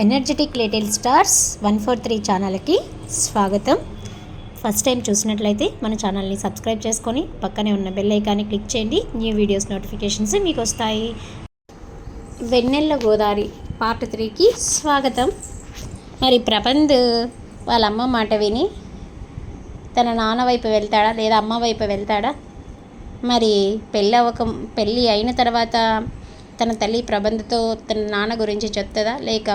Energetic little stars 143 ఛానల్కి స్వాగతం. First time చూసినట్లయితే మన ఛానల్ని సబ్స్క్రైబ్ చేసుకొని పక్కనే ఉన్న బెల్ ఐకాన్ని క్లిక్ చేయండి. న్యూ వీడియోస్ నోటిఫికేషన్స్ మీకు వస్తాయి. వెన్నెల గోదావరి పార్ట్ 3కి స్వాగతం. మరి ప్రబంధ్ వాళ్ళ అమ్మ మాట విని తన నాన్న వైపు వెళ్తాడా లేదా అమ్మ వైపు వెళ్తాడా? మరి పెళ్ళి అయిన తర్వాత తన తల్లి ప్రబంధతో తన నాన్న గురించి చెప్తుందా లేక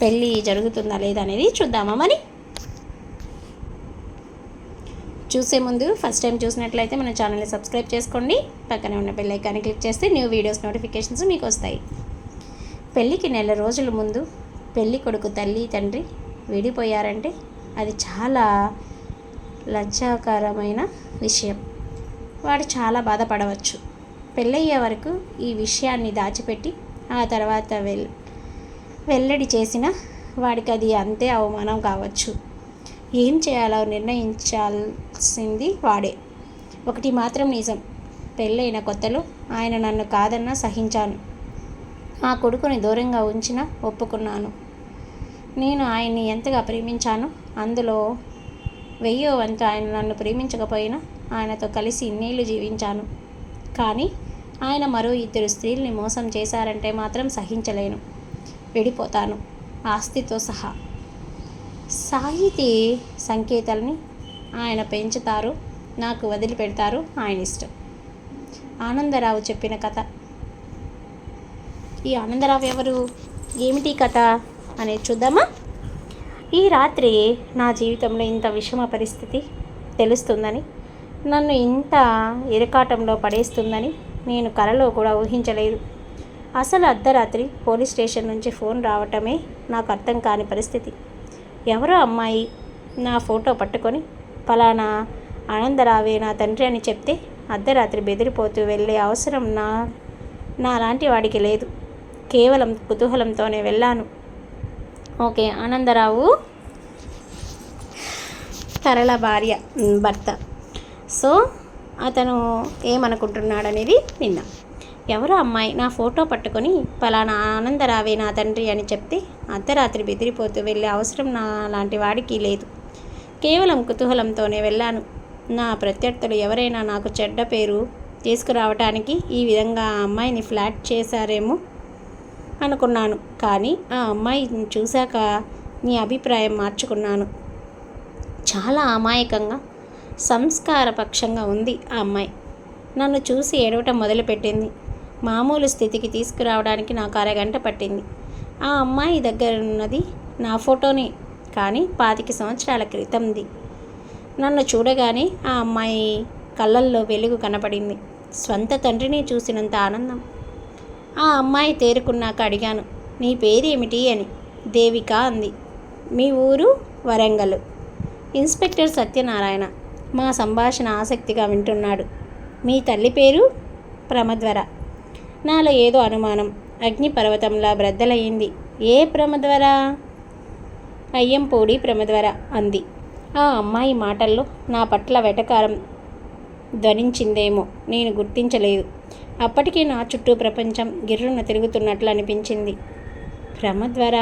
పెళ్ళి జరుగుతుందా లేదా అనేది చూద్దామా. మరి చూసే ముందు ఫస్ట్ టైం చూసినట్లయితే మన ఛానల్ని సబ్స్క్రైబ్ చేసుకోండి. పక్కనే ఉన్న బెల్ ఐకాన్ని క్లిక్ చేస్తే న్యూ వీడియోస్ నోటిఫికేషన్స్ మీకు వస్తాయి. పెళ్ళికి నెల రోజుల ముందు పెళ్ళి కొడుకు తల్లి తండ్రి విడిపోయారంటే అది చాలా లజ్జాకరమైన విషయం. వాడు చాలా బాధపడవచ్చు. పెళ్ళయ్యే వరకు ఈ విషయాన్ని దాచిపెట్టి ఆ తర్వాత వెల్లడి చేసిన వాడికి అది అంతే అవమానం కావచ్చు. ఏం చేయాలో నిర్ణయించాల్సింది వాడే. ఒకటి మాత్రం నిజం, పెళ్ళైన కొత్తలో ఆయన నన్ను కాదన్నా సహించాను. ఆ కొడుకుని దూరంగా ఉంచినా ఒప్పుకున్నాను. నేను ఆయన్ని ఎంతగా ప్రేమించానో అందులో 1000వ వంతు ఆయన నన్ను ప్రేమించకపోయినా ఆయనతో కలిసి ఇన్నేళ్ళు జీవించాను. కానీ ఆయన మరో 2 స్త్రీల్ని మోసం చేశారంటే మాత్రం సహించలేను. విడిపోతాను, ఆస్తితో సహా. సాహితీ సంకేతాలని ఆయన పెంచుతారు, నాకు వదిలిపెడతారు, ఆయన ఇష్టం. ఆనందరావు చెప్పిన కథ. ఈ ఆనందరావు ఎవరు, ఏమిటి కథ అనేది చూద్దామా. ఈ రాత్రి నా జీవితంలో ఇంత విషమ పరిస్థితి తెలుస్తుందని, నన్ను ఇంత ఇరకాటంలో పడేస్తుందని నేను కలలో కూడా ఊహించలేదు. అసలు అర్ధరాత్రి పోలీస్ స్టేషన్ నుంచి ఫోన్ రావటమే నాకు అర్థం కాని పరిస్థితి. ఎవరో అమ్మాయి నా ఫోటో పట్టుకొని పలానా ఆనందరావే నా తండ్రి అని చెప్తే అర్ధరాత్రి బెదిరిపోతూ వెళ్ళే అవసరం నాలాంటి వాడికి లేదు. కేవలం కుతూహలంతోనే వెళ్ళాను. ఓకే, ఆనందరావు తరళ భర్త. సో అతను ఏమనుకుంటున్నాడనేది విన్నా. ఎవరో అమ్మాయి నా ఫోటో పట్టుకొని పలానా ఆనందరావే నా తండ్రి అని చెప్తే అర్ధరాత్రి బెదిరిపోతూ వెళ్ళే అవసరం నా లాంటి వాడికి లేదు. కేవలం కుతూహలంతోనే వెళ్ళాను. నా ప్రత్యర్థులు ఎవరైనా నాకు చెడ్డ పేరు తీసుకురావటానికి ఈ విధంగా ఆ అమ్మాయిని ఫ్లాట్ చేశారేమో అనుకున్నాను. కానీ ఆ అమ్మాయిని చూశాక నీ అభిప్రాయం మార్చుకున్నాను. చాలా అమాయకంగా సంస్కారపక్షంగా ఉంది ఆ అమ్మాయి. నన్ను చూసి ఏడవటం మొదలుపెట్టింది. మామూలు స్థితికి తీసుకురావడానికి నాకు అరగంట పట్టింది. ఆ అమ్మాయి దగ్గర ఉన్నది నా ఫోటోనే, కానీ 25 సంవత్సరాల క్రితంది. నన్ను చూడగానే ఆ అమ్మాయి కళ్ళల్లో వెలుగు కనపడింది. స్వంత తండ్రిని చూసినంత ఆనందం. ఆ అమ్మాయి తేరుకున్నాక అడిగాను, నీ పేరేమిటి అని. దేవిక అంది. మీ ఊరు? వరంగల్. ఇన్స్పెక్టర్ సత్యనారాయణ మా సంభాషణ ఆసక్తిగా వింటున్నాడు. మీ తల్లి పేరు? ప్రమద్వర. నాలో ఏదో అనుమానం అగ్నిపర్వతంలా బ్రద్దలయ్యింది. ఏ ప్రమద్వర? అయ్యంపూడి ప్రమద్వర అంది. ఆ అమ్మాయి మాటల్లో నా పట్ల వెటకారం ధ్వనించిందేమో నేను గుర్తించలేదు. అప్పటికే నా చుట్టూ ప్రపంచం గిర్రున తిరుగుతున్నట్లు అనిపించింది. ప్రమద్వర?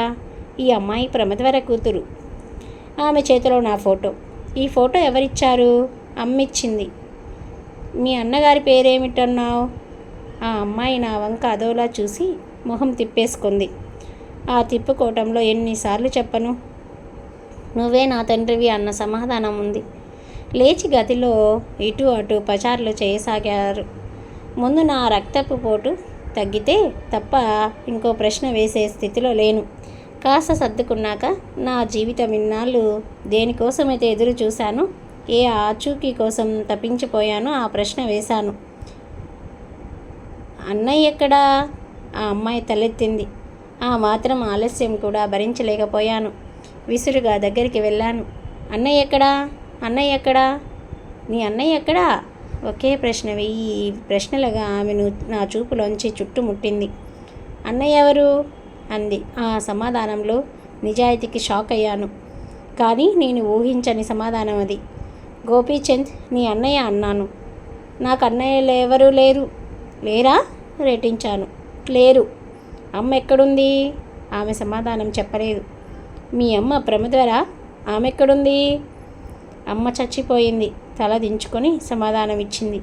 ఈ అమ్మాయి ప్రమద్వర కూతురు. ఆమె చేతిలో నా ఫోటో. ఈ ఫోటో ఎవరిచ్చారు? అమ్మిచ్చింది. మీ అన్నగారి పేరేమిటన్నావు? ఆ అమ్మాయి నా వంక అదోలా చూసి మొహం తిప్పేసుకుంది. ఆ తిప్పుకోవటంలో ఎన్నిసార్లు చెప్పను, నువ్వే నా తండ్రివి అన్న సమాధానం ఉంది. లేచి గదిలో ఇటు అటు పచారులు చేయసాగారు. ముందు నా రక్తపు పోటు తగ్గితే తప్ప ఇంకో ప్రశ్న వేసే స్థితిలో లేను. కాస్త సర్దుకున్నాక నా జీవితం ఇన్నాళ్ళు దేనికోసమైతే ఎదురు చూశాను, ఏ ఆచూకీ కోసం తప్పించిపోయానో ఆ ప్రశ్న వేశాను. అన్నయ్య ఎక్కడా? ఆ అమ్మాయి తలెత్తింది. ఆ మాత్రం ఆలస్యం కూడా భరించలేకపోయాను. విసురుగా దగ్గరికి వెళ్ళాను. అన్నయ్య ఎక్కడా? అన్నయ్య ఎక్కడా? నీ అన్నయ్య ఎక్కడా? ఒకే ప్రశ్న 1000 ప్రశ్నలుగా ఆమెను నా చూపులోంచి చుట్టుముట్టింది. అన్నయ్య ఎవరు అంది. ఆ సమాధానంలో నిజాయితీకి షాక్ అయ్యాను. కానీ నేను ఊహించని సమాధానం అది. గోపీచంద్ నీ అన్నయ్య అన్నాను. నాకు అన్నయ్యలు ఎవరూ లేరు. లేరా? రెట్టించాను. లేరు. అమ్మ ఎక్కడుంది? ఆమె సమాధానం చెప్పలేదు. మీ అమ్మ ప్రమద్వర, ఆమె ఎక్కడుంది? అమ్మ చచ్చిపోయింది, తల దించుకొని సమాధానం ఇచ్చింది.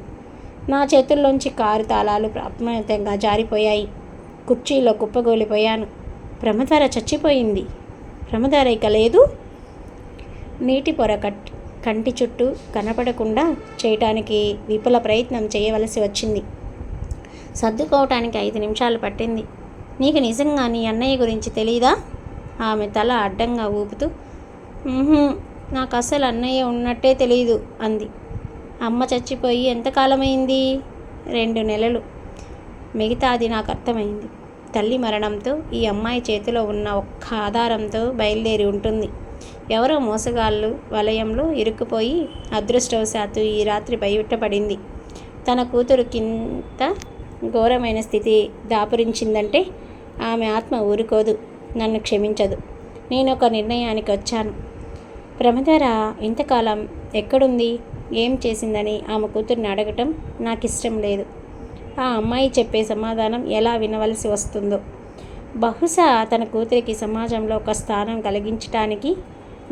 నా చేతుల్లోంచి కారు తాళాలు అప్రయత్నంగా జారిపోయాయి. కుర్చీలో కుప్పగోలిపోయాను. ప్రమద్వర చచ్చిపోయింది. ప్రమద్వర ఇక లేదు. నీటి పొర కంటి చుట్టూ కనపడకుండా చేయటానికి విపుల ప్రయత్నం చేయవలసి వచ్చింది. సర్దుకోవటానికి 5 నిమిషాలు పట్టింది. నీకు నిజంగా నీ అన్నయ్య గురించి తెలీదా? ఆమె తల అడ్డంగా ఊపుతూ, నాకు అసలు అన్నయ్య ఉన్నట్టే తెలీదు అంది. అమ్మ చచ్చిపోయి ఎంతకాలమైంది? 2 నెలలు. మిగతాది నాకు అర్థమైంది. తల్లి మరణంతో ఈ అమ్మాయి చేతిలో ఉన్న ఒక్క ఆధారంతో బయలుదేరి ఉంటుంది. ఎవరో మోసగాళ్ళు వలయంలో ఇరుక్కుపోయి అదృష్టవశాత్తు ఈ రాత్రి బయటపడింది. తన కూతురు కింత ఘోరమైన స్థితి దాపురించిందంటే ఆమె ఆత్మ ఊరుకోదు, నన్ను క్షమించదు. నేను ఒక నిర్ణయానికి వచ్చాను. ప్రమద్వర ఇంతకాలం ఎక్కడుంది, ఏం చేసిందని ఆమె కూతుర్ని అడగటం నాకు ఇష్టం లేదు. ఆ అమ్మాయి చెప్పే సమాధానం ఎలా వినవలసి వస్తుందో. బహుశా తన కూతురికి సమాజంలో ఒక స్థానం కలిగించటానికి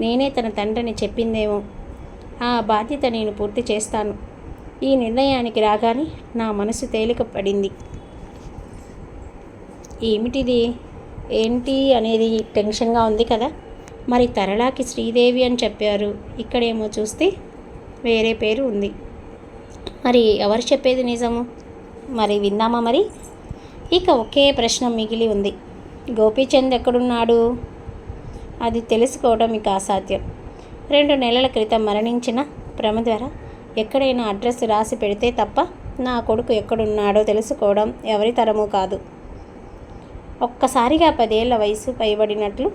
నేనే తన తండ్రిని చెప్పిందేమో. ఆ బాధ్యత నేను పూర్తి చేస్తాను. ఈ నిర్ణయానికి రాగానే నా మనసు తేలిక పడింది. ఏమిటిది, ఏంటి అనేది టెన్షన్గా ఉంది కదా. మరి తరళకి శ్రీదేవి అని చెప్పారు, ఇక్కడేమో చూస్తే వేరే పేరు ఉంది. మరి ఎవరు చెప్పేది నిజము? మరి విందామా మరి? ఇక ఒకే ప్రశ్న మిగిలి ఉంది. గోపీచంద్ ఎక్కడున్నాడు? అది తెలుసుకోవడం ఇక అసాధ్యం. 2 నెలల క్రితం మరణించిన ప్రమద్వర ఎక్కడైనా అడ్రస్ రాసి పెడితే తప్ప నా కొడుకు ఎక్కడున్నాడో తెలుసుకోవడం ఎవరి తరమూ కాదు. ఒక్కసారిగా 10 ఏళ్ల వయసు పైబడినట్లు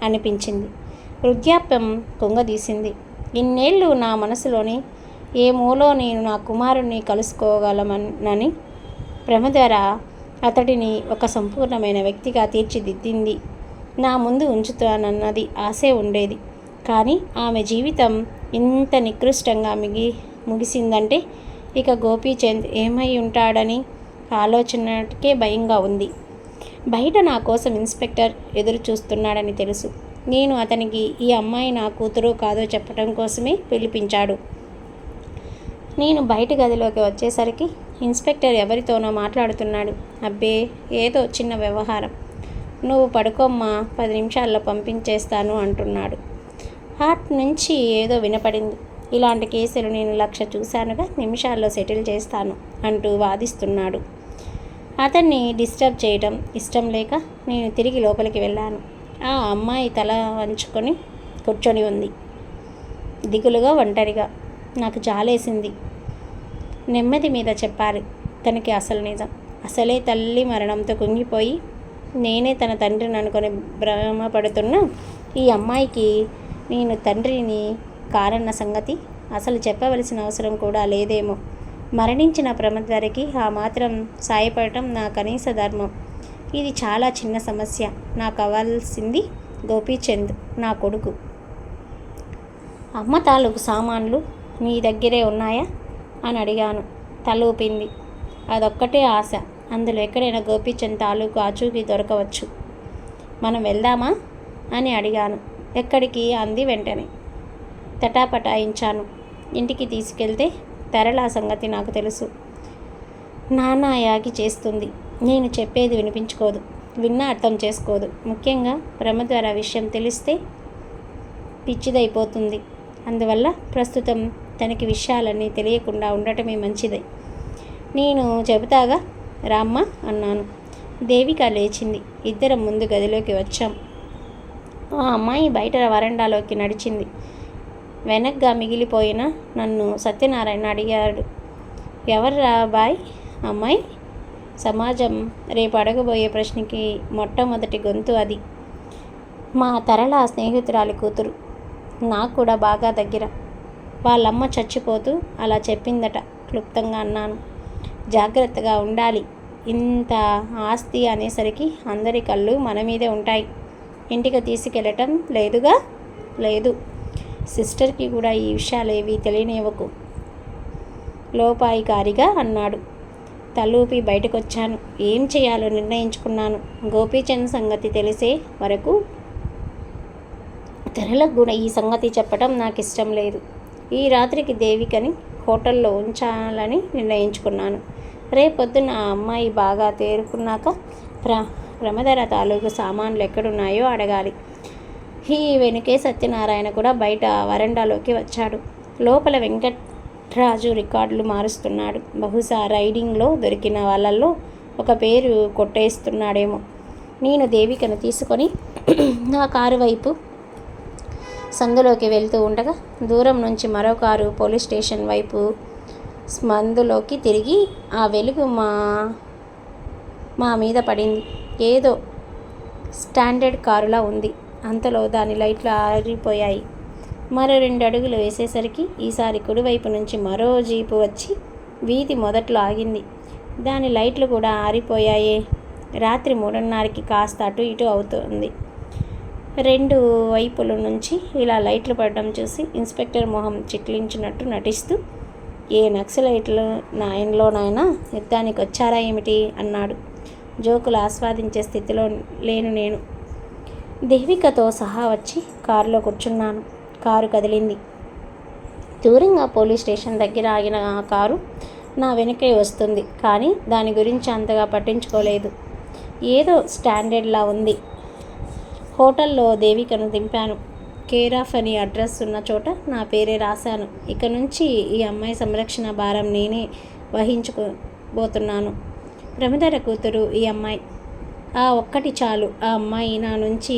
అనిపించింది. వృద్ధాప్యం కుంగదీసింది. ఇన్నేళ్ళు నా మనసులోని ఏ మూలో నేను నా కుమారుణ్ణి కలుసుకోగలనని ప్రమద్వర అతడిని ఒక సంపూర్ణమైన వ్యక్తిగా తీర్చిదిద్దింది. నా ముందు ఉంచుతానన్నది ఆశే ఉండేది. కానీ ఆమె జీవితం ఇంత నికృష్టంగా ముగిసిందంటే ఇక గోపీచంద్ ఏమై ఉంటాడని ఆలోచనకే భయంగా ఉంది. బయట నా కోసం ఇన్స్పెక్టర్ ఎదురు చూస్తున్నాడని తెలుసు. నేను అతనికి ఈ అమ్మాయి నా కూతురో కాదో చెప్పడం కోసమే పిలిపించాడు. నేను బయట గదిలోకి వచ్చేసరికి ఇన్స్పెక్టర్ ఎవరితోనో మాట్లాడుతున్నాడు. అబ్బే, ఏదో చిన్న వ్యవహారం. నువ్వు పడుకోమ్మా, 10 నిమిషాల్లో పంపించేస్తాను అంటున్నాడు. హార్ట్ నుంచి ఏదో వినపడింది. ఇలాంటి కేసులు నేను 1,00,000 చూశానుగా, నిమిషాల్లో సెటిల్ చేస్తాను అంటూ వాదిస్తున్నాడు. అతన్ని డిస్టర్బ్ చేయడం ఇష్టం లేక నేను తిరిగి లోపలికి వెళ్ళాను. ఆ అమ్మాయి తల వంచుకొని కూర్చొని ఉంది, దిగులుగా, ఒంటరిగా. నాకు జాలేసింది. నెమ్మది మీద చెప్పాలి తనకి అసలు నిజం. అసలే తల్లి మరణంతో కుంగిపోయి నేనే తన తండ్రిని అనుకొని భ్రమపడుతున్న ఈ అమ్మాయికి నేను తండ్రిని కారన్న సంగతి అసలు చెప్పవలసిన అవసరం కూడా లేదేమో. మరణించిన ప్రమద్వరకి ఆ మాత్రం సాయపడటం నా కనీస ధర్మం. ఇది చాలా చిన్న సమస్య. నాకు కావాల్సింది గోపీచంద్, నా కొడుకు. అమ్మ తాలూకు సామాన్లు నీ దగ్గరే ఉన్నాయా అని అడిగాను. తలూపింది. అదొక్కటే ఆశ. అందులో ఎక్కడైనా గోపీచంద్ తాలూకు ఆచూకీ దొరకవచ్చు. మనం వెళ్దామా అని అడిగాను. ఎక్కడికి అంది వెంటనే. తటాపటాయించాను. ఇంటికి తీసుకెళ్తే తరళ సంగతి నాకు తెలుసు. నాన్న యాగి చేస్తుంది. నేను చెప్పేది వినిపించుకోదు, విన్నా అర్థం చేసుకోదు. ముఖ్యంగా ప్రమద్వర విషయం తెలిస్తే పిచ్చిదైపోతుంది. అందువల్ల ప్రస్తుతం తనకి విషయాలన్నీ తెలియకుండా ఉండటమే మంచిది. నేను చెబుతాగా, రామ్మ అన్నాను. దేవిక లేచింది. ఇద్దరం ముందు గదిలోకి వచ్చాం. ఆ అమ్మాయి బయట వరండాలోకి నడిచింది. వెనక్గా మిగిలిపోయిన నన్ను సత్యనారాయణ అడిగాడు. ఎవర్రా బాయ్ అమ్మాయి? సమాజం రేపు అడగబోయే ప్రశ్నకి మొట్టమొదటి గొంతు అది. మా తరళ స్నేహితురాలి కూతురు. నాకు కూడా బాగా దగ్గర. వాళ్ళమ్మ చచ్చిపోతూ అలా చెప్పిందట క్లుప్తంగా అన్నాను. జాగ్రత్తగా ఉండాలి. ఇంత ఆస్తి అనేసరికి అందరి కళ్ళు మన మీదే ఉంటాయి. ఇంటికి తీసుకెళ్ళటం లేదుగా? లేదు. సిస్టర్కి కూడా ఈ విషయాలు ఏవి తెలియనివ్వకు, లోపాయికారిగా అన్నాడు. తలూపి బయటకొచ్చాను. ఏం చేయాలో నిర్ణయించుకున్నాను. గోపీచంద్ సంగతి తెలిసే వరకు తెరలకు కూడా ఈ సంగతి చెప్పడం నాకు ఇష్టం లేదు. ఈ రాత్రికి దేవికని హోటల్లో ఉంచాలని నిర్ణయించుకున్నాను. రేపొద్దున ఆ అమ్మాయి బాగా తేరుకున్నాక ప్రమదర తాలూకు సామాన్లు ఎక్కడున్నాయో అడగాలి. ఈ వెనుకే సత్యనారాయణ కూడా బయట వరండాలోకి వచ్చాడు. లోపల వెంకట్రాజు రికార్డులు మారుస్తున్నాడు. బహుశా రైడింగ్లో దొరికిన వాళ్ళల్లో ఒక పేరు కొట్టేస్తున్నాడేమో. నేను దేవికను తీసుకొని నా కారు వైపు సందులోకి వెళ్తూ ఉండగా దూరం నుంచి మరో కారు పోలీస్ స్టేషన్ వైపు స్మందులోకి తిరిగి ఆ వెలుగు మా మీద పడింది. ఏదో స్టాండర్డ్ కారులా ఉంది. అంతలో దాని లైట్లు ఆరిపోయాయి. మరో 2 అడుగులు వేసేసరికి ఈసారి కుడివైపు నుంచి మరో జీపు వచ్చి వీధి మొదట్లో ఆగింది. దాని లైట్లు కూడా ఆరిపోయాయే. రాత్రి 3:30కి కాస్త అటు ఇటు అవుతుంది. 2 వైపుల నుంచి ఇలా లైట్లు పడడం చూసి ఇన్స్పెక్టర్ మొహం చిట్లించినట్టు నటిస్తూ, ఏ నక్సలైట్లు నాయనలోనైనా యుద్ధానికి వచ్చారా ఏమిటి అన్నాడు. జోకులు ఆస్వాదించే స్థితిలో లేను నేను. దేవికతో సహా వచ్చి కారులో కూర్చున్నాను. కారు కదిలింది. దూరంగా పోలీస్ స్టేషన్ దగ్గర ఆగిన ఆ కారు నా వెనుకే వస్తుంది. కానీ దాని గురించి అంతగా పట్టించుకోలేదు. ఏదో స్టాండర్డ్లా ఉంది. హోటల్లో దేవికను దింపాను. కేర్ ఆఫ్ అని అడ్రస్ ఉన్న చోట నా పేరే రాశాను. ఇక నుంచి ఈ అమ్మాయి సంరక్షణ భారం నేనే వహించుకోబోతున్నాను. ప్రమదర కూతురు ఈ అమ్మాయి. ఆ ఒక్కటి చాలు ఆ అమ్మాయి నా నుంచి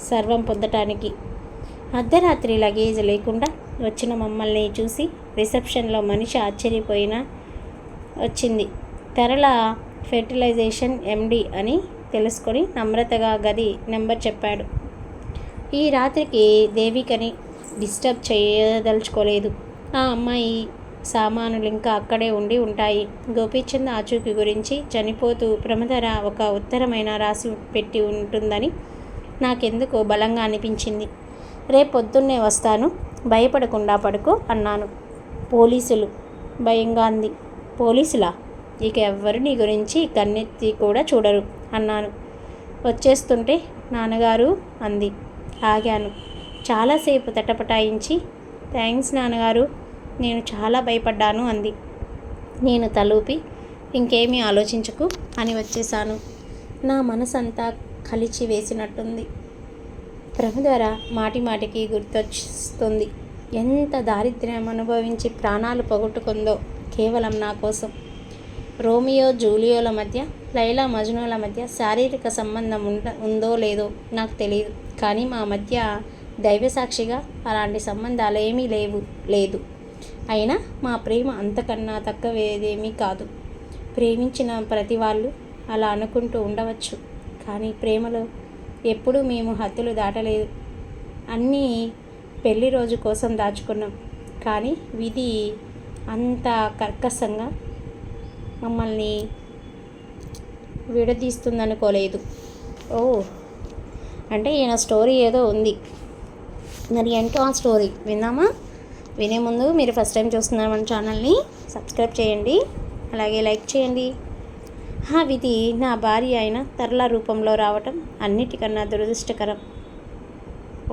సర్వం పొందటానికి. అర్ధరాత్రి లగేజ్ లేకుండా వచ్చిన మమ్మల్ని చూసి రిసెప్షన్లో మనిషి ఆశ్చర్యపోయినా వచ్చింది. తరళ ఫెర్టిలైజేషన్ ఎండి అని తెలుసుకొని నమ్రతగా గది నెంబర్ చెప్పాడు. ఈ రాత్రికి దేవికని డిస్టర్బ్ చేయదలుచుకోలేదు. ఆ అమ్మాయి సామానులు ఇంకా అక్కడే ఉండి ఉంటాయి. గోపీచంద్ ఆచూకీ గురించి చనిపోతూ ప్రమదర ఒక ఉత్తరమైన రాసి పెట్టి ఉంటుందని నాకెందుకో బలంగా అనిపించింది. రేపొద్దున్నే వస్తాను, భయపడకుండా పడుకో అన్నాను. పోలీసులు భయంగా అంది. పోలీసులా? ఇక ఎవ్వరు నీ గురించి కన్నెత్తి కూడా చూడరు అన్నాను. వచ్చేస్తుంటే నాన్నగారు అంది. ఆగాను. చాలాసేపు తటపటాయించి థ్యాంక్స్ నాన్నగారు, నేను చాలా భయపడ్డాను అంది. నేను తలూపి ఇంకేమీ ఆలోచించకు అని వచ్చేశాను. నా మనసంతా కలిచి వేసినట్టుంది. ప్రమదర మాటిమాటికి గుర్తొస్తుంది. ఎంత దారిద్ర్యం అనుభవించి ప్రాణాలు పోగొట్టుకుందో కేవలం నా కోసం. రోమియో జూలియోల మధ్య, లైలా మజ్నూల మధ్య శారీరక సంబంధం ఉందో లేదో నాకు తెలియదు. కానీ మా మధ్య దైవసాక్షిగా అలాంటి సంబంధాలు ఏమీ లేదు. అయినా మా ప్రేమ అంతకన్నా తక్కువేదేమీ కాదు. ప్రేమించిన ప్రతి వాళ్ళు అలా అనుకుంటూ ఉండవచ్చు. కానీ ప్రేమలో ఎప్పుడూ మేము హద్దులు దాటలేదు. అన్నీ పెళ్లి రోజు కోసం దాచుకున్నాం. కానీ విధి అంత కర్కశంగా మమ్మల్ని విడదీస్తుందనుకోలేదు. ఓ, అంటే ఈయన స్టోరీ ఏదో ఉంది. మరి ఏంటో ఆ స్టోరీ విందామా? వినే ముందు మీరు ఫస్ట్ టైం చూస్తున్నారు మన ఛానల్ని సబ్స్క్రైబ్ చేయండి, అలాగే లైక్ చేయండి. ఆ విధి నా భార్య అయిన తరళ రూపంలో రావటం అన్నిటికన్నా దురదృష్టకరం.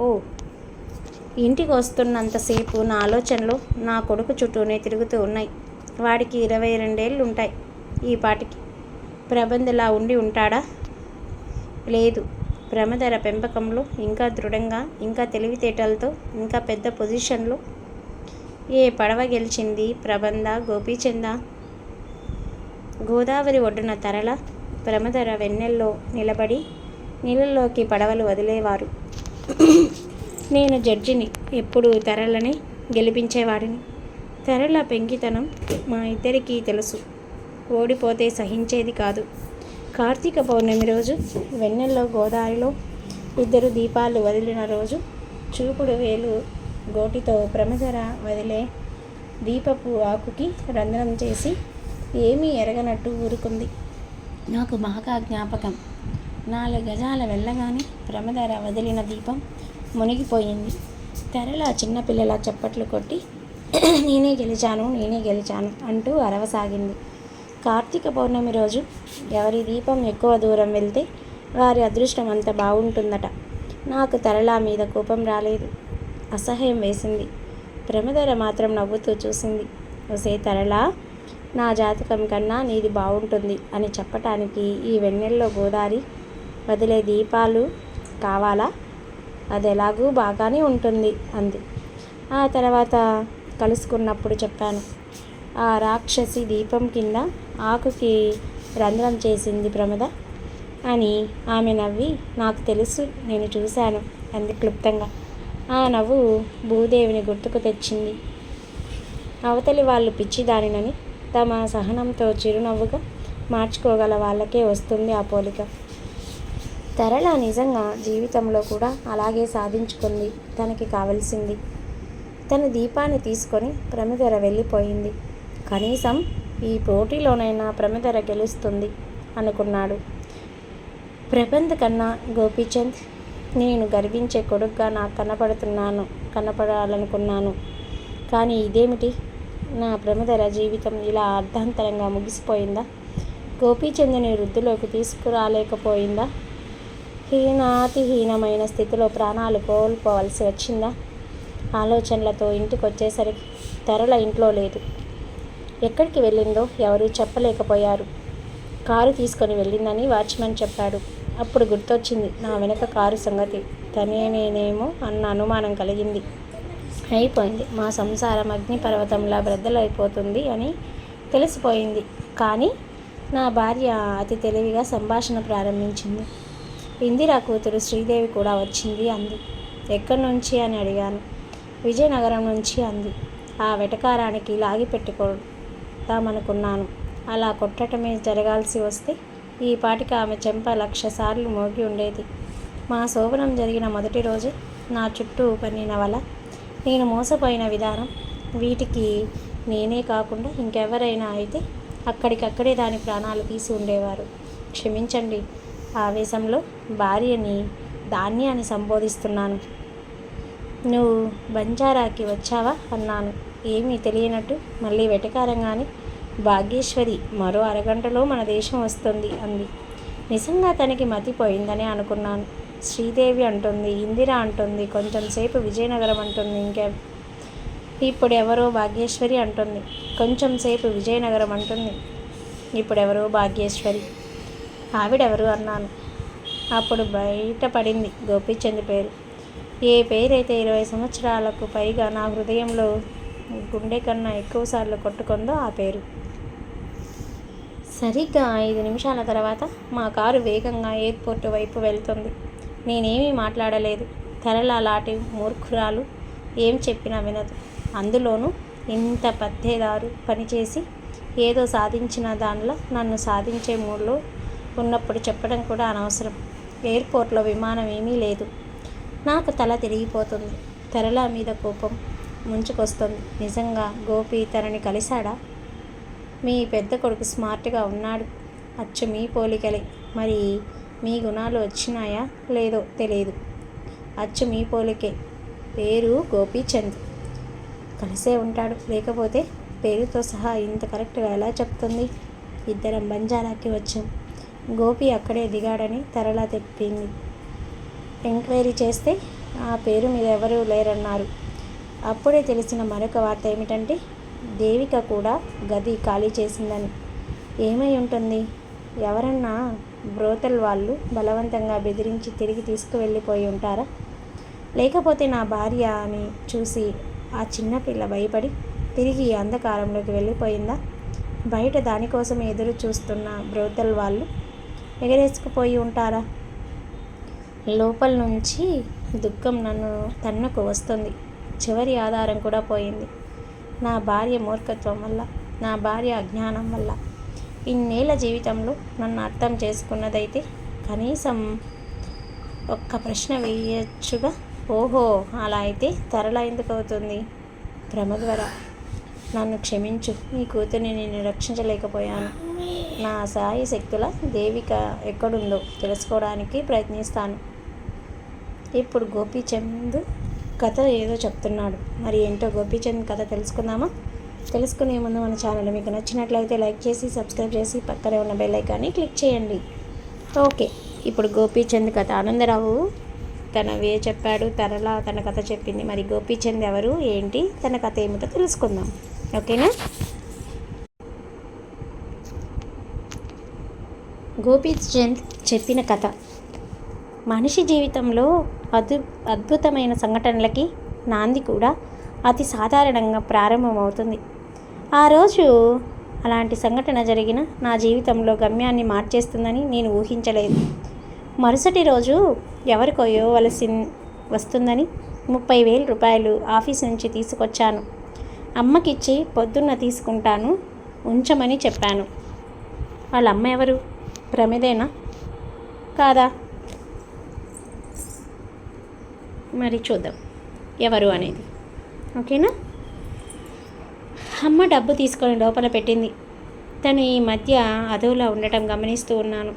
ఓ, ఇంటికి వస్తున్నంతసేపు నా ఆలోచనలు నా కొడుకు చుట్టూనే తిరుగుతూ ఉన్నాయి. వాడికి 22 ఏళ్ళు ఉంటాయి ఈ పాటికి. ప్రబంధలా ఉండి ఉంటాడా? లేదు. ప్రమదర పెంపకంలో ఇంకా దృఢంగా, ఇంకా తెలివితేటలతో, ఇంకా పెద్ద పొజిషన్లో. ఏ పడవ గెలిచింది? ప్రబంధ, గోపీచంద? గోదావరి ఒడ్డున తరళ, ప్రమదర వెన్నెల్లో నిలబడి నీళ్ళల్లోకి పడవలు వదిలేవారు. నేను జడ్జిని, ఎప్పుడు తరళని గెలిపించేవాడిని. తరళ పెంకితనం మా ఇద్దరికీ తెలుసు. ఓడిపోతే సహించేది కాదు. కార్తీక పౌర్ణమి రోజు వెన్నెల్లో గోదావరిలో 2 దీపాలు వదిలిన రోజు చూపుడు వేలు గోటితో ప్రమదర వదిలే దీపపు ఆకుకి రంధ్రం చేసి ఏమీ ఎరగనట్టు ఊరుకుంది. నాకు బాగా జ్ఞాపకం. 4 గజాల వెళ్ళగానే ప్రమదర వదిలిన దీపం మునిగిపోయింది. తరళ చిన్నపిల్లల చప్పట్లు కొట్టి నేనే గెలిచాను అంటూ అరవసాగింది. కార్తీక పౌర్ణమి రోజు ఎవరి దీపం ఎక్కువ దూరం వెళ్తే వారి అదృష్టం అంత బాగుంటుందట. నాకు తరళ మీద కోపం రాలేదు, అసహ్యం వేసింది. ప్రమధర మాత్రం నవ్వుతూ చూసింది. ఒసే తరళ, నా జాతకం కన్నా నీది బాగుంటుంది అని చెప్పటానికి ఈ వెన్నెల్లో గోదారి వదిలే దీపాలు కావాలా? అది ఎలాగూ బాగానే ఉంటుంది అంది. ఆ తర్వాత కలుసుకున్నప్పుడు చెప్పాను. ఆ రాక్షసి దీపం కింద ఆకుకి రంధ్రం చేసింది ప్రమద అని. ఆమె నవ్వి, నాకు తెలుసు, నేను చూశాను అంది క్లుప్తంగా. ఆ నవ్వు భూదేవిని గుర్తుకు తెచ్చింది. అవతలి వాళ్ళు పిచ్చిదానినని తమ సహనంతో చిరునవ్వుగా మార్చుకోగల వాళ్ళకే వస్తుంది ఆ పోలిక. తరళ నిజంగా జీవితంలో కూడా అలాగే సాధించుకుంది తనకి కావలసింది. తన దీపాన్ని తీసుకొని ప్రమధర వెళ్ళిపోయింది. కనీసం ఈ పోటీలోనైనా ప్రమధర గెలుస్తుంది అనుకున్నాడు. ప్రబంధ్ కన్నా గోపీచంద్ నేను గర్వించే కొడుగ్గా నాకు కనపడాలనుకున్నాను. కానీ ఇదేమిటి? నా ప్రమధర జీవితం ఇలా అర్ధాంతరంగా ముగిసిపోయిందా? గోపీచంద్ని వృద్ధిలోకి తీసుకురాలేకపోయిందా? హీనాతిహీనమైన స్థితిలో ప్రాణాలు కోల్పోవలసి వచ్చిందా? ఆలోచనలతో ఇంటికి వచ్చేసరికి తరళ ఇంట్లో లేదు. ఎక్కడికి వెళ్ళిందో ఎవరూ చెప్పలేకపోయారు. కారు తీసుకొని వెళ్ళిందని వాచ్మెన్ చెప్పాడు. అప్పుడు గుర్తొచ్చింది నా వెనక కారు సంగతి. తనేనేమో అన్న అనుమానం కలిగింది. అయిపోయింది, మా సంసారం అగ్నిపర్వతంలా బ్రద్దలైపోతుంది అని తెలిసిపోయింది. కానీ నా భార్య అతి తెలివిగా సంభాషణ ప్రారంభించింది. ఇందిరా కూతురు శ్రీదేవి కూడా వచ్చింది అంది. ఎక్కడి నుంచి అని అడిగాను. విజయనగరం నుంచి అంది. ఆ వెటకారానికి లాగి పెట్టుకోదామనుకున్నాను. అలా కొట్టటమే జరగాల్సి వస్తే ఈ పాటికి ఆమె చెంప 1,00,000 సార్లు మోగి ఉండేది. మా శోభనం జరిగిన మొదటి రోజే నా చుట్టూ పన్నిన వల, నేను మోసపోయిన విధానం, వీటికి నేనే కాకుండా ఇంకెవరైనా అయితే అక్కడికక్కడే దాని ప్రాణాలు తీసి ఉండేవారు. క్షమించండి, ఆవేశంలో భార్యని దాన్ని అని సంబోధిస్తున్నాను. నువ్వు బంజారాకి వచ్చావా అన్నాను ఏమీ తెలియనట్టు. మళ్ళీ వెటకారంగానే, భాగ్యేశ్వరి మరో అరగంటలో మన దేశం వస్తుంది అంది. నిజంగా తనకి మతిపోయిందని అనుకున్నాను. శ్రీదేవి అంటుంది, ఇందిరా అంటుంది, కొంచెం సేపు విజయనగరం అంటుంది, ఇప్పుడెవరో భాగ్యేశ్వరి అంటుంది, కొంచెం సేపు విజయనగరం అంటుంది, ఇప్పుడెవరో భాగ్యేశ్వరి. ఆవిడెవరు అన్నాను. అప్పుడు బయటపడింది గోపీచంద్ పేరు. ఏ పేరైతే 20 సంవత్సరాలకు పైగా నా హృదయంలో గుండె కన్నా ఎక్కువసార్లు కొట్టుకుందో ఆ పేరు. సరిగ్గా 5 నిమిషాల తర్వాత మా కారు వేగంగా ఎయిర్పోర్టు వైపు వెళ్తుంది. నేనేమీ మాట్లాడలేదు. తరళ లాంటి మూర్ఖురాలు ఏం చెప్పినా వినదు. అందులోనూ ఇంత పత్తేదారు పనిచేసి ఏదో సాధించిన దానిలో నన్ను సాధించే మూడ్లో ఉన్నప్పుడు చెప్పడం కూడా అనవసరం. ఎయిర్పోర్ట్లో విమానం ఏమీ లేదు. నాకు తల తిరిగిపోతుంది. తరళ మీద కోపం ముంచుకొస్తుంది. నిజంగా గోపి తనని కలిశాడా? మీ పెద్ద కొడుకు స్మార్ట్గా ఉన్నాడు, అచ్చు మీ పోలికలే. మరి మీ గుణాలు వచ్చినాయా లేదో తెలియదు. అచ్చు మీ పోలికే. పేరు గోపీచంద్. కలిసే ఉంటాడు, లేకపోతే పేరుతో సహా ఇంత కరెక్ట్గా ఎలా చెప్తుంది? ఇద్దరం బంజారాకి వచ్చాం. గోపి అక్కడే దిగాడని తరళ చెప్పింది. ఎంక్వైరీ చేస్తే ఆ పేరు మీద ఎవరూ లేరన్నారు. అప్పుడే తెలిసిన మరొక వార్త ఏమిటంటే దేవిక కూడా గది ఖాళీ చేసిందని. ఏమై ఉంటుంది? ఎవరన్నా బ్రోతల్ వాళ్ళు బలవంతంగా బెదిరించి తిరిగి తీసుకువెళ్ళిపోయి ఉంటారా? లేకపోతే నా భార్య అని చూసి ఆ చిన్నపిల్ల భయపడి తిరిగి అంధకారంలోకి వెళ్ళిపోయిందా? బయట దానికోసం ఎదురు చూస్తున్న బ్రోతల్ వాళ్ళు ఎగరేసుకుపోయి ఉంటారా? లోపల నుంచి దుఃఖం నన్ను తన్నుకు వస్తుంది. చివరి ఆధారం కూడా పోయింది. నా భార్య మూర్ఖత్వం వల్ల, నా భార్య అజ్ఞానం వల్ల. ఇన్నేళ్ల జీవితంలో నన్ను అర్థం చేసుకున్నదైతే కనీసం ఒక్క ప్రశ్న వేయచ్చుగా. ఓహో, అలా అయితే తరళ ఎందుకు అవుతుంది? ప్రమద్వర, నన్ను క్షమించు. నీ కూతుర్ని నేను రక్షించలేకపోయాను. నా సాయి శక్తుల దేవిక ఎక్కడుందో తెలుసుకోవడానికి ప్రయత్నిస్తాను. ఇప్పుడు గోపీచంద్ కథ ఏదో చెప్తున్నాడు. మరి ఏంటో గోపీచంద్ కథ తెలుసుకుందామా? తెలుసుకునే ముందు మన ఛానల్ మీకు నచ్చినట్లయితే లైక్ చేసి సబ్స్క్రైబ్ చేసి పక్కనే ఉన్న బెల్ ఐకాన్ని క్లిక్ చేయండి. ఓకే, ఇప్పుడు గోపీచంద్ కథ. ఆనందరావు చెప్పాడు, తన కథ చెప్పింది. మరి గోపీచంద్ ఎవరు, ఏంటి, తన కథ ఏమిటో తెలుసుకుందాం. ఓకేనా? గోపీచంద్ చెప్పిన కథ. మనిషి జీవితంలో అద్భుతమైన సంఘటనలకి నాంది కూడా అతి సాధారణంగా ప్రారంభమవుతుంది. ఆ రోజు అలాంటి సంఘటన జరిగిన నా జీవితంలో గమ్యాన్ని మార్చేస్తుందని నేను ఊహించలేదు. మరుసటి రోజు ఎవరికో వస్తుందని 30,000 రూపాయలు ఆఫీస్ నుంచి తీసుకొచ్చాను. అమ్మకిచ్చి పొద్దున్న తీసుకుంటాను, ఉంచమని చెప్పాను. వాళ్ళ అమ్మ ఎవరు? ప్రమిదేనా కాదా? మరి చూద్దాం ఎవరు అనేది. ఓకేనా? అమ్మ డబ్బు తీసుకొని లోపల పెట్టింది. తను ఈ మధ్య అదోలా ఉండటం గమనిస్తూ ఉన్నాను.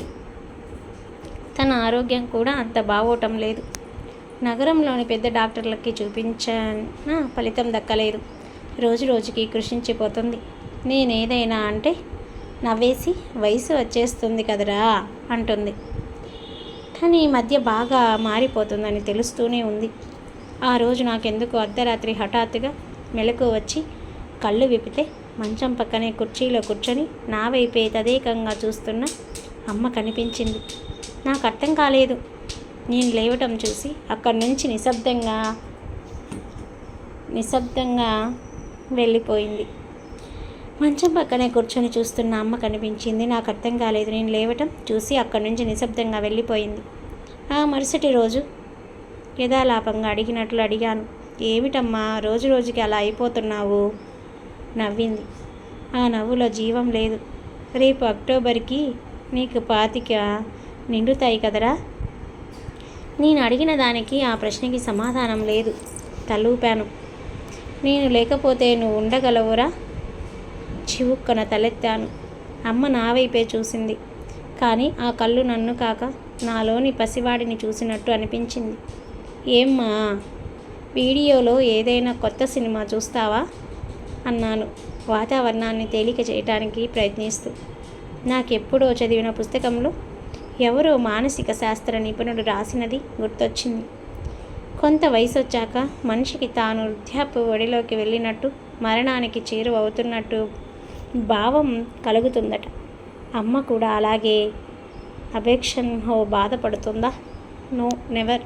తన ఆరోగ్యం కూడా అంత బాగోటం లేదు. నగరంలోని పెద్ద డాక్టర్లకి చూపించిన ఫలితం దక్కలేదు. రోజు రోజుకి కృషించిపోతుంది. నేనేదైనా అంటే నవ్వేసి వయసు వచ్చేస్తుంది కదరా అంటుంది. కానీ ఈ మధ్య బాగా మారిపోతుందని తెలుస్తూనే ఉంది. ఆ రోజు నాకెందుకు అర్ధరాత్రి హఠాత్తుగా మెలకు వచ్చి కళ్ళు విప్పితే మంచం పక్కనే కుర్చీలో కూర్చొని నా వైపే తదేకంగా చూస్తున్న అమ్మ కనిపించింది. నాకు అర్థం కాలేదు. నేను లేవటం చూసి అక్కడి నుంచి నిశ్శబ్దంగా వెళ్ళిపోయింది. మంచం పక్కనే కూర్చొని చూస్తున్న అమ్మ కనిపించింది. నాకు అర్థం కాలేదు. నేను లేవటం చూసి అక్కడి నుంచి నిశ్శబ్దంగా వెళ్ళిపోయింది. ఆ మరుసటి రోజు యథాలాపంగా అడిగాను, ఏమిటమ్మా రోజు రోజుకి అలా అయిపోతున్నావు? నవ్వింది. ఆ నవ్వులో జీవం లేదు. రేపు అక్టోబర్కి నీకు 25 నిండుతాయి కదరా? నేను అడిగిన దానికి ఆ ప్రశ్నకి సమాధానం లేదు. తలూపాను. నేను లేకపోతే నువ్వు ఉండగలవురా? చివుక్కన తలెత్తాను. అమ్మ నా వైపే చూసింది. కానీ ఆ కళ్ళు నన్ను కాక నాలోని పసివాడిని చూసినట్టు అనిపించింది. ఏమ్మా, వీడియోలో ఏదైనా కొత్త సినిమా చూస్తావా అన్నాను, వాతావరణాన్ని తేలిక చేయటానికి ప్రయత్నిస్తూ. నాకెప్పుడో చదివిన పుస్తకంలో ఎవరో మానసిక శాస్త్ర నిపుణుడు రాసినది గుర్తొచ్చింది. కొంత వయసు వచ్చాక మనిషికి తాను వృద్ధాప్య ఒడిలోకి వెళ్ళినట్టు, మరణానికి చేరువవుతున్నట్టు భావం కలుగుతుందట. అమ్మ కూడా అలాగే అబెక్షన్తో బాధపడుతుందా? No, never.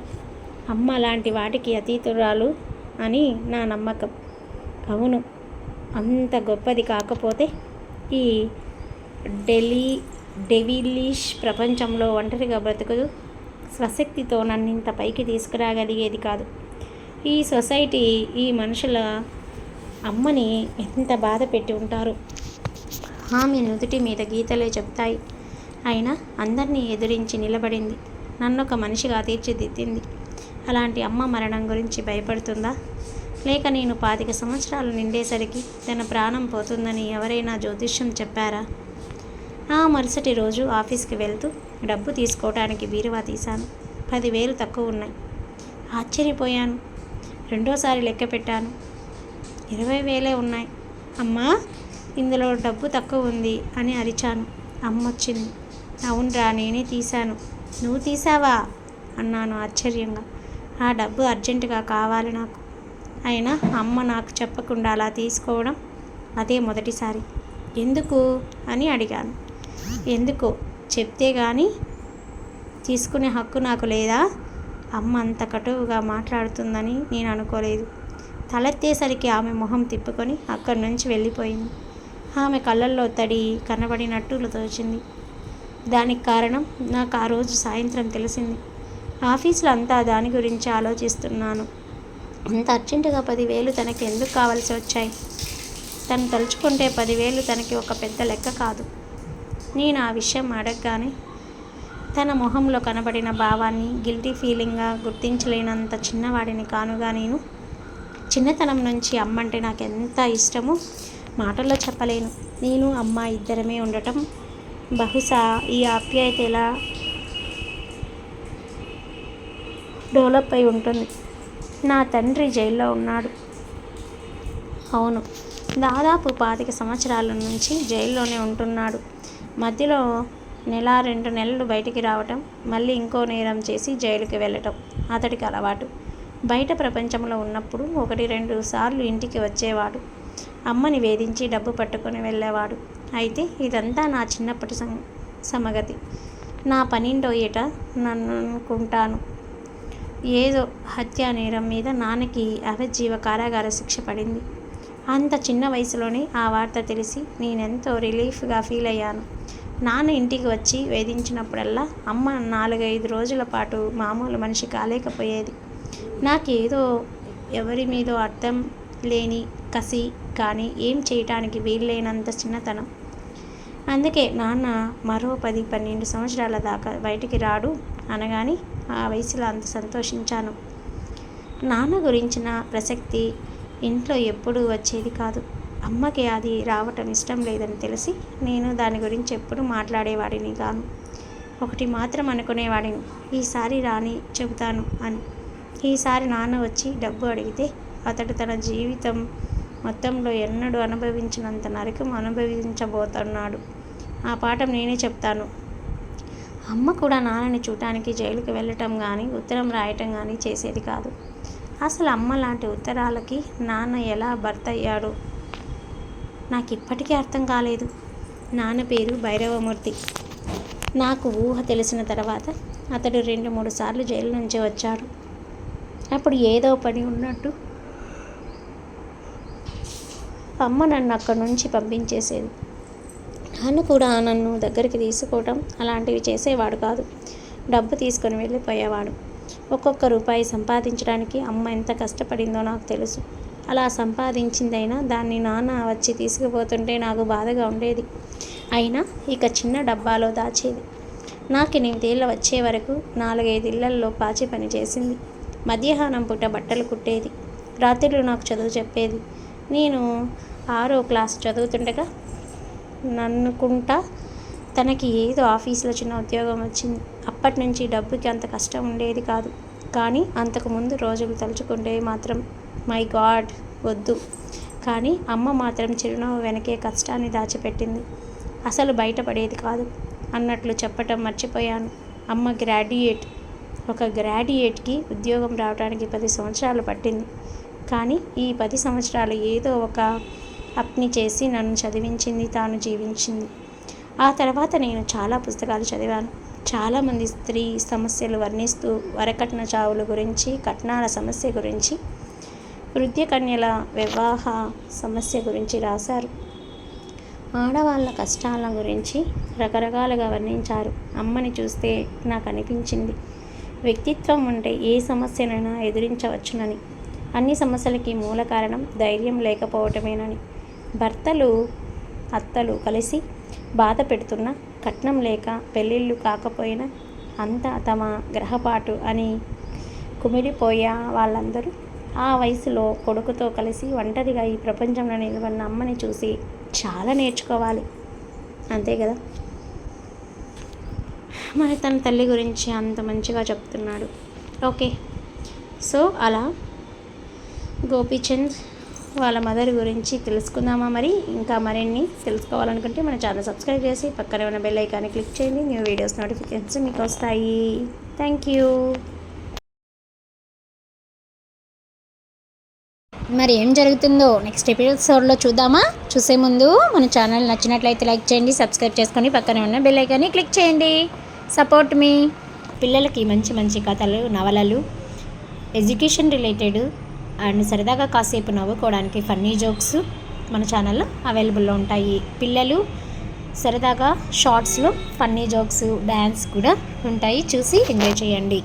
అమ్మ అలాంటి వాటికి అతీతురాలు అని నా నమ్మకం. అవును, అంత గొప్పది కాకపోతే ఈ డెవిలిష్ ప్రపంచంలో ఒంటరిగా బ్రతుకుదు స్వశక్తితో నన్నింత పైకి తీసుకురాగలిగేది కాదు. ఈ సొసైటీ ఈ మనుషుల అమ్మని ఎంత బాధ పెట్టి ఉంటారు. ఆమె నుదుటి మీద గీతలే చెప్తాయి. అయినా అందరినీ ఎదిరించి నిలబడింది. నన్నొక మనిషిగా తీర్చిదిద్దింది. అలాంటి అమ్మ మరణం గురించి భయపడుతుందా? లేక నేను 25 సంవత్సరాలు నిండేసరికి తన ప్రాణం పోతుందని ఎవరైనా జ్యోతిష్యం చెప్పారా? ఆ మరుసటి రోజు ఆఫీస్కి వెళ్తూ డబ్బు తీసుకోవడానికి బీరువా తీశాను. 10,000 తక్కువ ఉన్నాయి. ఆశ్చర్యపోయాను. రెండోసారి లెక్క పెట్టాను. 20,000 ఉన్నాయి. అమ్మా, ఇందులో డబ్బు తక్కువ ఉంది అని అరిచాను. అమ్మొచ్చింది. అవునరా, నేనే తీశాను. నువ్వు తీసావా అన్నాను ఆశ్చర్యంగా. ఆ డబ్బు అర్జెంటుగా కావాలి నాకు. అయినా అమ్మ నాకు చెప్పకుండా అలా తీసుకోవడం అదే మొదటిసారి. ఎందుకు అని అడిగాను. ఎందుకో చెప్తే కానీ తీసుకునే హక్కు నాకు లేదా? అమ్మ అంత కటువుగా మాట్లాడుతుందని నేను అనుకోలేదు. తలెత్తేసరికి ఆమె మొహం తిప్పుకొని అక్కడి నుంచి వెళ్ళిపోయింది. ఆమె కళ్ళల్లో తడి కనబడినట్టు తోచింది. దానికి కారణం నాకు ఆ రోజు సాయంత్రం తెలిసింది. ఆఫీసులో అంతా దాని గురించి ఆలోచిస్తున్నాను. అంత అర్జెంటుగా 10,000 తనకి ఎందుకు కావాల్సి వచ్చాయి? తను తలుచుకుంటే 10,000 తనకి ఒక పెద్ద లెక్క కాదు. నేను ఆ విషయం అడగగానే తన మొహంలో కనబడిన భావాన్ని గిల్టీ ఫీలింగ్గా గుర్తించలేనంత చిన్నవాడిని కానుగా నేను. చిన్నతనం నుంచి అమ్మంటే నాకు ఎంత ఇష్టమో మాటల్లో చెప్పలేను. నేను అమ్మ ఇద్దరమే ఉండటం బహుశా ఈ ఆప్యాయత ఎలా డెవలప్ అయి ఉంటుంది. నా తండ్రి జైల్లో ఉన్నాడు. అవును, దాదాపు 25 సంవత్సరాల నుంచి జైల్లోనే ఉంటున్నాడు. మధ్యలో 1-2 నెలలు బయటికి రావటం, మళ్ళీ ఇంకో నేరం చేసి జైలుకి వెళ్ళటం అతడికి అలవాటు. బయట ప్రపంచంలో ఉన్నప్పుడు 1-2 సార్లు ఇంటికి వచ్చేవాడు. అమ్మని వేధించి డబ్బు పట్టుకొని వెళ్ళేవాడు. అయితే ఇదంతా నా చిన్నప్పటి సమగతి. నా 12వ ఏట నన్ను అనుకుంటాను ఏదో హత్యా నేరం మీద నాన్నకి యావజ్జీవ కారాగార శిక్ష పడింది. అంత చిన్న వయసులోనే ఆ వార్త తెలిసి నేనెంతో రిలీఫ్గా ఫీల్ అయ్యాను. నాన్న ఇంటికి వచ్చి వేధించినప్పుడల్లా అమ్మ 4-5 రోజుల పాటు మామూలు మనిషి కాలేకపోయేది. నాకేదో ఎవరి మీదో అర్థం లేని కసి, కానీ ఏం చేయటానికి వీల్లేనంత చిన్నతనం. అందుకే నాన్న మరో 10-12 సంవత్సరాల దాకా బయటికి రాడు అనగాని ఆ వయసులో అంత సంతోషించాను. నాన్న గురించిన ప్రసక్తి ఇంట్లో ఎప్పుడూ వచ్చేది కాదు. అమ్మకి అది రావటం ఇష్టం లేదని తెలిసి నేను దాని గురించి ఎప్పుడూ మాట్లాడేవాడిని కాను. ఒకటి మాత్రం అనుకునేవాడిని, ఈసారి రాని చెబుతాను అని. ఈసారి నాన్న వచ్చి డబ్బు అడిగితే అతడు తన జీవితం మొత్తంలో ఎన్నడూ అనుభవించినంత నరకం అనుభవించబోతున్నాడు. ఆ పాఠం నేనే చెప్తాను. అమ్మ కూడా నాన్నని చూడటానికి జైలుకి వెళ్ళటం కానీ ఉత్తరం రాయటం కానీ చేసేది కాదు. అసలు అమ్మ లాంటి ఉత్తరాలకి నాన్న ఎలా భర్త అయ్యాడో నాకు ఇప్పటికీ అర్థం కాలేదు. నాన్న పేరు భైరవమూర్తి. నాకు ఊహ తెలిసిన తర్వాత అతడు 2-3 సార్లు జైలు నుంచి వచ్చాడు. అప్పుడు ఏదో పని ఉన్నట్టు అమ్మ నన్ను అక్కడి నుంచి పంపించేసేది. నాన్న కూడా నన్ను దగ్గరికి తీసుకోవటం అలాంటివి చేసేవాడు కాదు. డబ్బు తీసుకొని వెళ్ళిపోయేవాడు. ఒక్కొక్క రూపాయి సంపాదించడానికి అమ్మ ఎంత కష్టపడిందో నాకు తెలుసు. అలా సంపాదించిందైనా దాన్ని నాన్న వచ్చి తీసుకుపోతుంటే నాకు బాధగా ఉండేది. అయినా ఇక చిన్న డబ్బాలో దాచేది. నాకు 8 ఏళ్ళు వచ్చే వరకు 4-5 ఇళ్లల్లో పాచి పని చేసింది. మధ్యాహ్నం పూట బట్టలు కుట్టేది. రాత్రులు నాకు చదువు చెప్పేది. నేను 6వ క్లాస్ చదువుతుండగా నన్నుకుంటా తనకి ఏదో ఆఫీసులో చిన్న ఉద్యోగం వచ్చింది. అప్పటి నుంచి డబ్బుకి అంత కష్టం ఉండేది కాదు. కానీ అంతకుముందు రోజులు తలుచుకుంటే మాత్రం మై గాడ్ వద్దు. కానీ అమ్మ మాత్రం చిరునవ్వు వెనకే కష్టాన్ని దాచిపెట్టింది. అసలు బయటపడేది కాదు అన్నట్లు చెప్పటం మర్చిపోయాను. అమ్మ గ్రాడ్యుయేట్. ఒక గ్రాడ్యుయేట్కి ఉద్యోగం రావడానికి 10 సంవత్సరాలు పట్టింది. కానీ ఈ 10 సంవత్సరాలు ఏదో ఒక అప్ని చేసి నన్ను చదివించింది, తాను జీవించింది. ఆ తర్వాత నేను చాలా పుస్తకాలు చదివాను. చాలామంది స్త్రీ సమస్యలు వర్ణిస్తూ వరకట్న చావుల గురించి, కట్నాల సమస్య గురించి, వృద్ధ కన్యల వివాహ సమస్య గురించి రాశారు. ఆడవాళ్ళ కష్టాల గురించి రకరకాలుగా వర్ణించారు. అమ్మని చూస్తే నాకు అనిపించింది, వ్యక్తిత్వం ఉంటే ఏ సమస్యనైనా ఎదిరించవచ్చునని. అన్ని సమస్యలకి మూల కారణం ధైర్యం లేకపోవటమేనని. భర్తలు అత్తలు కలిసి బాధ పెడుతున్న, కట్నం లేక పెళ్ళిళ్ళు కాకపోయినా అంతా తమ గ్రహపాటు అని కుమిలిపోయే వాళ్ళందరూ ఆ వయసులో కొడుకుతో కలిసి ఒంటరిగా ఈ ప్రపంచంలో నిలబడిన అమ్మని చూసి చాలా నేర్చుకోవాలి. అంతే కదా. మరి తన తల్లి గురించి అంత మంచిగా చెప్తున్నాడు. ఓకే, సో అలా గోపీచంద్ వాళ్ళ మదర్ గురించి తెలుసుకుందామా? మరి ఇంకా మరిన్ని తెలుసుకోవాలనుకుంటే మన ఛానల్ సబ్స్క్రైబ్ చేసి పక్కనే ఉన్న బెల్ ఐకాన్ని క్లిక్ చేయండి. న్యూ వీడియోస్ నోటిఫికేషన్స్ మీకు వస్తాయి. Thank you. మరి ఏం జరుగుతుందో నెక్స్ట్ ఎపిసోడ్లో చూద్దామా? చూసే ముందు మన ఛానల్ నచ్చినట్లయితే లైక్ చేయండి, సబ్స్క్రైబ్ చేసుకొని పక్కనే ఉన్న బెల్ ఐకాన్ని క్లిక్ చేయండి. సపోర్ట్ మీ. పిల్లలకి మంచి మంచి కథలు, నవలలు, ఎడ్యుకేషన్ రిలేటెడ్ అండ్ సరదాగా కాసేపు నవ్వుకోవడానికి ఫన్నీ జోక్స్ మన ఛానల్లో అవైలబుల్లో ఉంటాయి. పిల్లలు సరదాగా షార్ట్స్లో ఫన్నీ జోక్స్, డ్యాన్స్ కూడా ఉంటాయి. చూసి ఎంజాయ్ చేయండి.